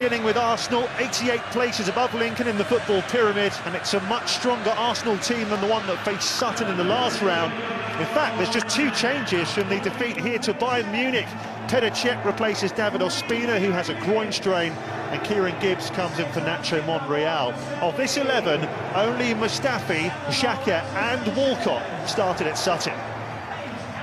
Dealing with Arsenal, 88 places above Lincoln in the football pyramid, and it's a much stronger Arsenal team than the one that faced Sutton in the last round. In fact, there's just 2 changes from the defeat here to Bayern Munich. Petr Cech replaces David Ospina, who has a groin strain, and Kieran Gibbs comes in for Nacho Monreal. Of this 11, only Mustafi, Xhaka and Walcott started at Sutton.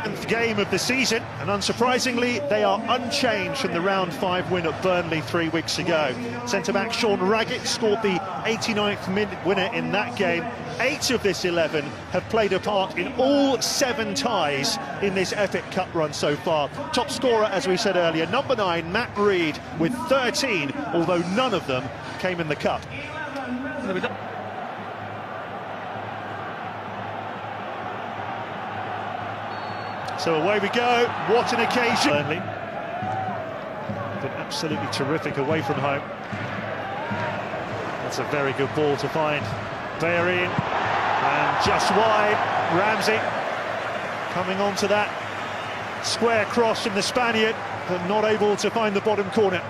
10th game of the season, and unsurprisingly they are unchanged from the round 5 win at Burnley 3 weeks ago. Centre-back Sean Raggett scored the 89th minute winner in that game. 8 of this 11 have played a part in all 7 ties in this epic cup run so far. Top scorer, as we said earlier, number 9 Matt Reed with 13, although none of them came in the cup. So away we go, what an occasion. Burnley, been absolutely terrific away from home. That's a very good ball to find. Bellerin, and just wide, Ramsey coming on to that square cross from the Spaniard, but not able to find the bottom corner.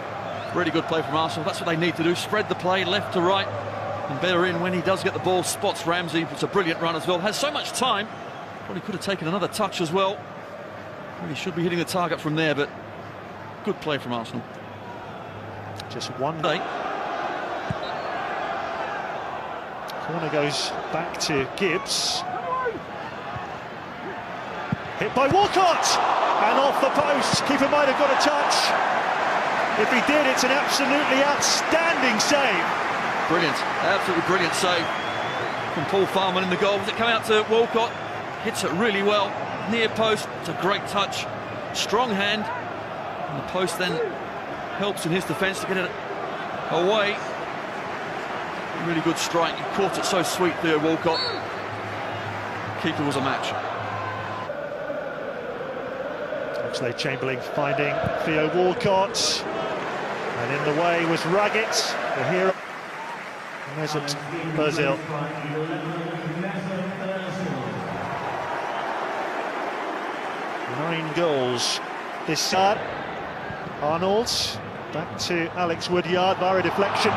Really good play from Arsenal, that's what they need to do, spread the play left to right. And Bellerin, when he does get the ball, spots Ramsey. It's a brilliant run as well, has so much time, probably could have taken another touch as well. He should be hitting the target from there, but good play from Arsenal. Just one day. Corner goes back to Gibbs. Hit by Walcott! And off the post. Keeper might have got a touch. If he did, it's an absolutely outstanding save. Brilliant, absolutely brilliant save from Paul Farman in the goal. Does it come out to Walcott? Hits it really well. Near post, it's a great touch, strong hand, and the post then helps in his defence to get it away. Really good strike, he caught it so sweet there, Walcott. Keeper was a match. Oxlade-Chamberlain finding Theo Walcott, and in the way was Raggett, the hero. Mesut Ozil. 9 goals this side. Arnold back to Alex Woodyard via a deflection.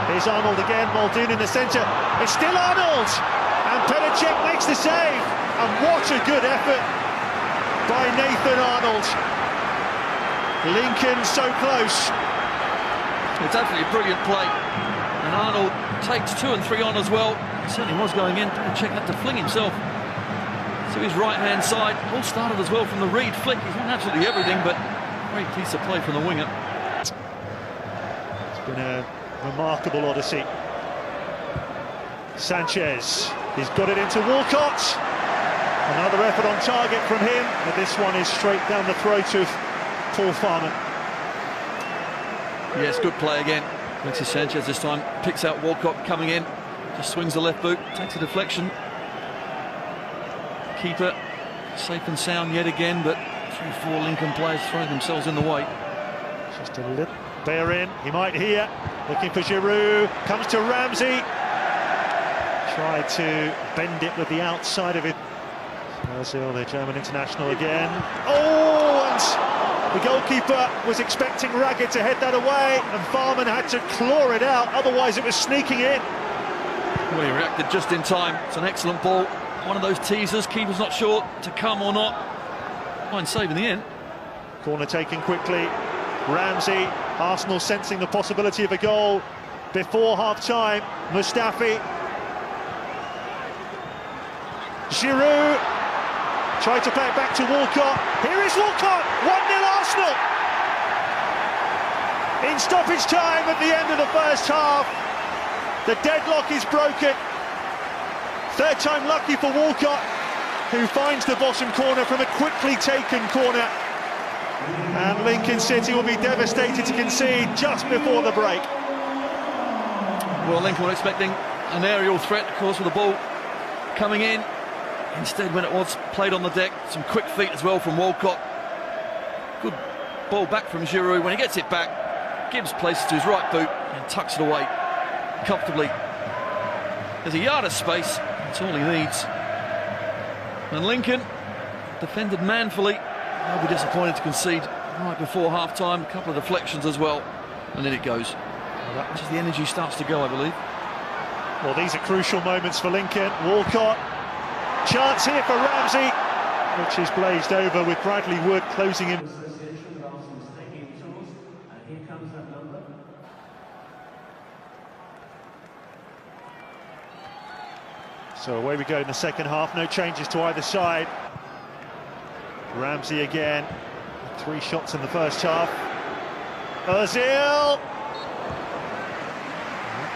Here's Arnold again, Muldoon in the centre. It's still Arnold, and Petr Cech makes the save. And what a good effort by Nathan Arnold. Lincoln so close. It's absolutely a brilliant play, and Arnold takes 2 and 3 on as well. He certainly was going in. Petr Cech had to fling himself to his right-hand side. All started as well from the Reed flick. He's won absolutely everything, but great piece of play from the winger. It's been a remarkable odyssey. Sanchez, he's got it into Walcott. Another effort on target from him, but this one is straight down the throat of Paul Farman. Yes, good play again. Alexis Sanchez this time picks out Walcott coming in, just swings the left boot, takes a deflection. Keeper safe and sound yet again, but 3-4 Lincoln players throwing themselves in the way. Just a little Bellerin, he might hear, looking for Giroud, comes to Ramsey. Tried to bend it with the outside of it. Ozil, the German international again. Oh, and the goalkeeper was expecting Raggett to head that away, and Farman had to claw it out, otherwise it was sneaking in. Well, he reacted just in time. It's an excellent ball. One of those teasers, keeper's not sure to come or not. Fine save in the end. Corner taken quickly. Ramsey, Arsenal sensing the possibility of a goal before half-time. Mustafi. Giroud tried to play it back to Walcott. Here is Walcott, 1-0 Arsenal. In stoppage time at the end of the first half. The deadlock is broken. Third time lucky for Walcott, who finds the bottom corner from a quickly taken corner. And Lincoln City will be devastated to concede just before the break. Well, Lincoln were expecting an aerial threat, of course, with the ball coming in. Instead, when it was played on the deck, some quick feet as well from Walcott. Good ball back from Giroud. When he gets it back, Gibbs places to his right boot and tucks it away comfortably. There's a yard of space. That's all he needs. And Lincoln defended manfully. They'll be disappointed to concede right before half-time. A couple of deflections as well. And then it goes. Just as the energy starts to go, I believe. Well, these are crucial moments for Lincoln. Walcott, chance here for Ramsey, which is blazed over with Bradley Wood closing in. So away we go in the second half, no changes to either side. Ramsey again, 3 shots in the first half. Ozil!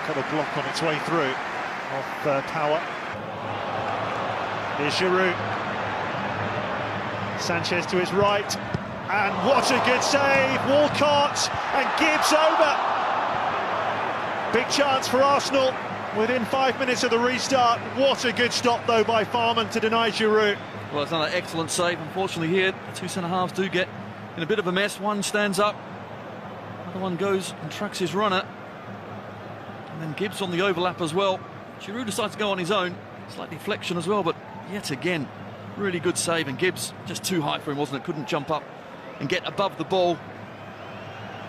Got a block on its way through off Power. Here's Giroud. Sanchez to his right, and what a good save! Walcott and Gibbs over. Big chance for Arsenal within 5 minutes of the restart. What a good stop though by Farman to deny Giroud. Well, it's another excellent save. Unfortunately here, the 2 centre-halves do get in a bit of a mess. One stands up, the other one goes and tracks his runner. And then Gibbs on the overlap as well. Giroud decides to go on his own. Slight deflection as well, but yet again, really good save. And Gibbs just too high for him, wasn't it? Couldn't jump up and get above the ball.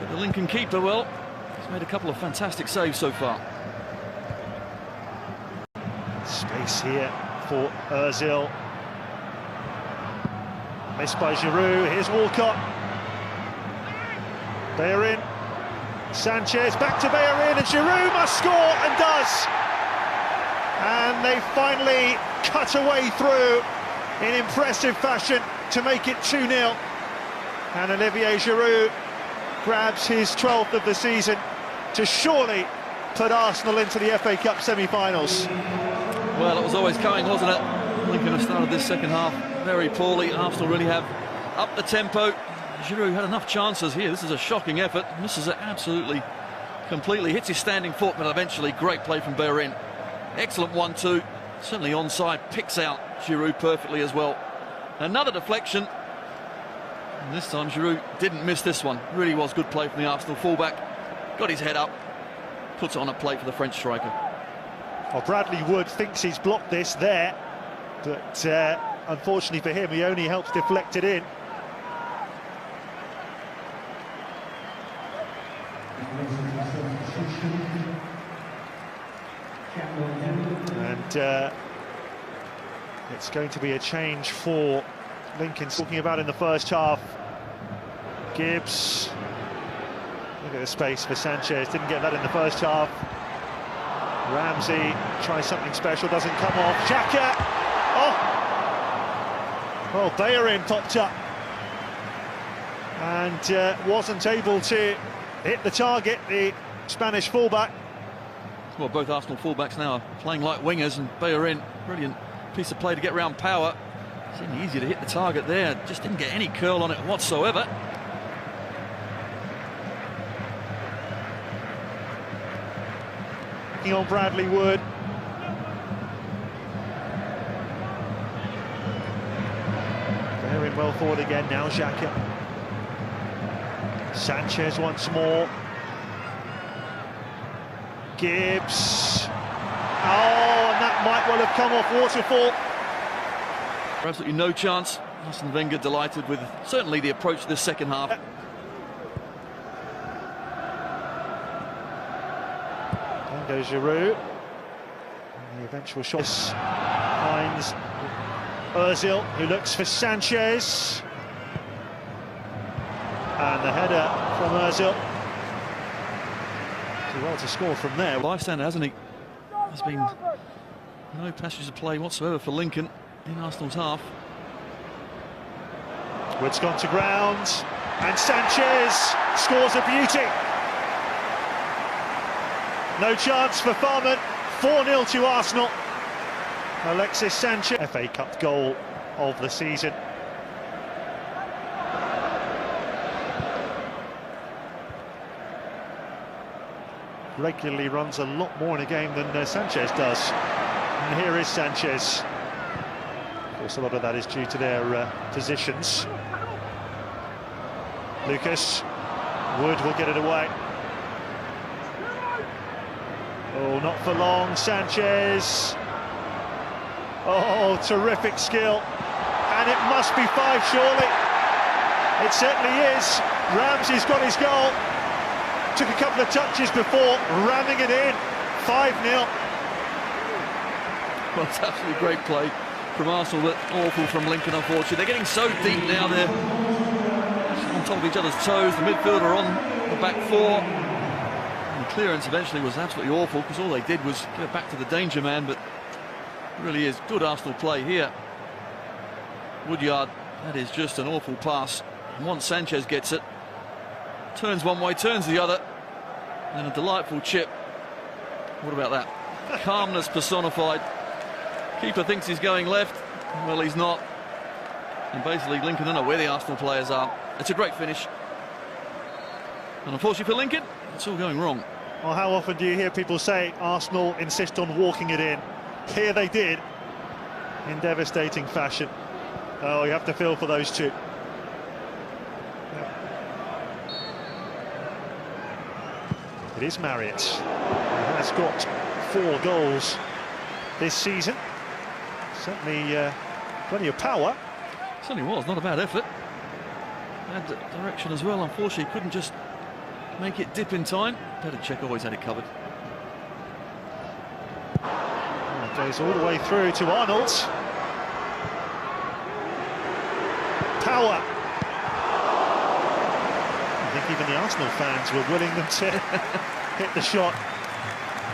But the Lincoln keeper, well, he's made a couple of fantastic saves so far. Space here for Ozil. Missed by Giroud. Here's Walcott. Bellerin. Sanchez back to Bellerin, and Giroud must score, and does. And they finally cut away through in impressive fashion to make it 2-0. And Olivier Giroud grabs his 12th of the season to surely put Arsenal into the FA Cup semi-finals. Well, it was always coming, wasn't it? Lincoln have started this second half very poorly. Arsenal really have upped the tempo. Giroud had enough chances here. This is a shocking effort. Misses it absolutely, completely. Hits his standing foot, but eventually great play from Bellerin. Excellent 1-2. Certainly onside. Picks out Giroud perfectly as well. Another deflection. And this time Giroud didn't miss this one. Really was good play from the Arsenal fullback. Got his head up. Puts it on a plate for the French striker. Well, Bradley Wood thinks he's blocked this there, but unfortunately for him, he only helps deflect it in. And it's going to be a change for Lincoln. Talking about in the first half, Gibbs. Look at the space for Sanchez. Didn't get that in the first half. Ramsey tries something special, doesn't come off. Xhaka! Oh! Well, Bellerin popped up and wasn't able to hit the target, the Spanish fullback. Well, both Arsenal fullbacks now are playing like wingers, and Bellerin, brilliant piece of play to get around Power. Seemed easier to hit the target there, just didn't get any curl on it whatsoever. On Bradley Wood. Bellerin well forward again, now Xhaka. Sanchez once more. Gibbs. Oh, and that might well have come off Waterfall. Absolutely no chance. Arsene Wenger delighted with certainly the approach to this second half. Goes Giroud. And the eventual shot finds Ozil, who looks for Sanchez. And the header from Ozil. Too well to score from there. Bystander, hasn't he? There's been no passages of play whatsoever for Lincoln in Arsenal's half. Wood's gone to ground, and Sanchez scores a beauty. No chance for Farman. 4-0 to Arsenal. Alexis Sanchez. FA Cup goal of the season. Regularly runs a lot more in a game than Sanchez does. And here is Sanchez. Of course, a lot of that is due to their positions. Lucas. Wood will get it away. Oh, not for long, Sanchez. Oh, terrific skill. And it must be 5, surely. It certainly is. Ramsey's got his goal. took a couple of touches before ramming it in. 5-0. Well, it's absolutely great play from Arsenal, but awful from Lincoln, unfortunately. They're getting so deep now, they're on top of each other's toes. The midfielder on the back four. And the clearance eventually was absolutely awful, because all they did was get back to the danger man, but it really is good Arsenal play here. Woodyard, that is just an awful pass. And once Sanchez gets it, turns one way, turns the other, and a delightful chip. What about that? Calmness personified. Keeper thinks he's going left. Well, he's not. And basically, Lincoln don't know where the Arsenal players are. It's a great finish. And unfortunately for Lincoln, it's all going wrong. Well, how often do you hear people say Arsenal insist on walking it in? Here they did, in devastating fashion. Oh, you have to feel for those two. It is Margetts, who has got 4 goals this season. Certainly plenty of power. Certainly was, not a bad effort. Bad direction as well, unfortunately, couldn't just make it dip in time. Xhaka always had it covered. It goes all the way through to Arnold. Power. I think even the Arsenal fans were willing them to hit the shot.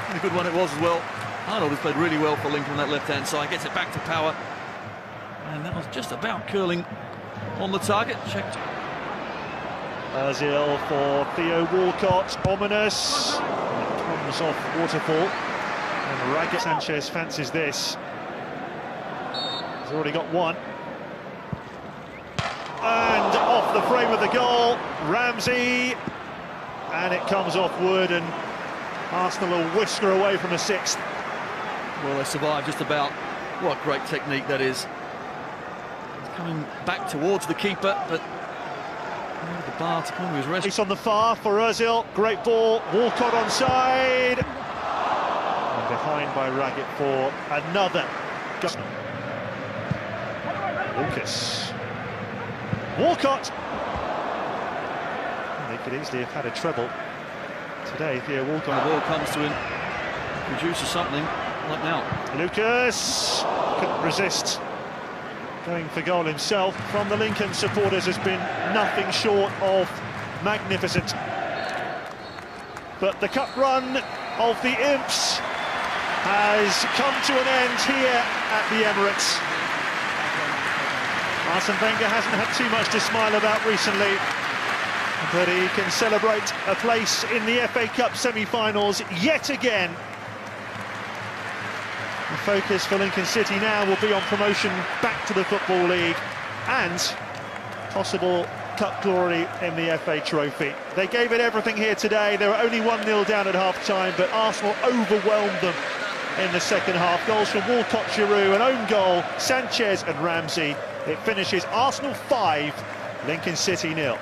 And a good one it was as well. Arnold has played really well for Lincoln on that left-hand side, gets it back to Power. And that was just about curling on the target. Checked. Ozil for Theo Walcott, ominous. That comes off Waterfall. And Raggett. Sanchez fancies this. He's already got one. And off the frame of the goal, Ramsey. And it comes off Wood, and Arsenal will whisker away from a 6th. Well, they survived just about. What great technique that is. It's coming back towards the keeper, but the bar to come to his rescue. He's on the far for Ozil. Great ball. Walcott onside. And behind by Raggett for another. Lucas. Walcott. They could easily have had a treble today. Theo Walcott. The ball comes to him, produces something like now. Lucas couldn't resist going for goal himself. From the Lincoln supporters has been nothing short of magnificent. But the cup run of the Imps has come to an end here at the Emirates. Arsene Wenger hasn't had too much to smile about recently, but he can celebrate a place in the FA Cup semi-finals yet again. The focus for Lincoln City now will be on promotion back to the Football League and possible cup glory in the FA Trophy. They gave it everything here today. They were only 1-0 down at half-time, but Arsenal overwhelmed them in the second half. Goals from Walcott, Giroud, an own goal, Sanchez and Ramsey. It finishes Arsenal 5, Lincoln City 0.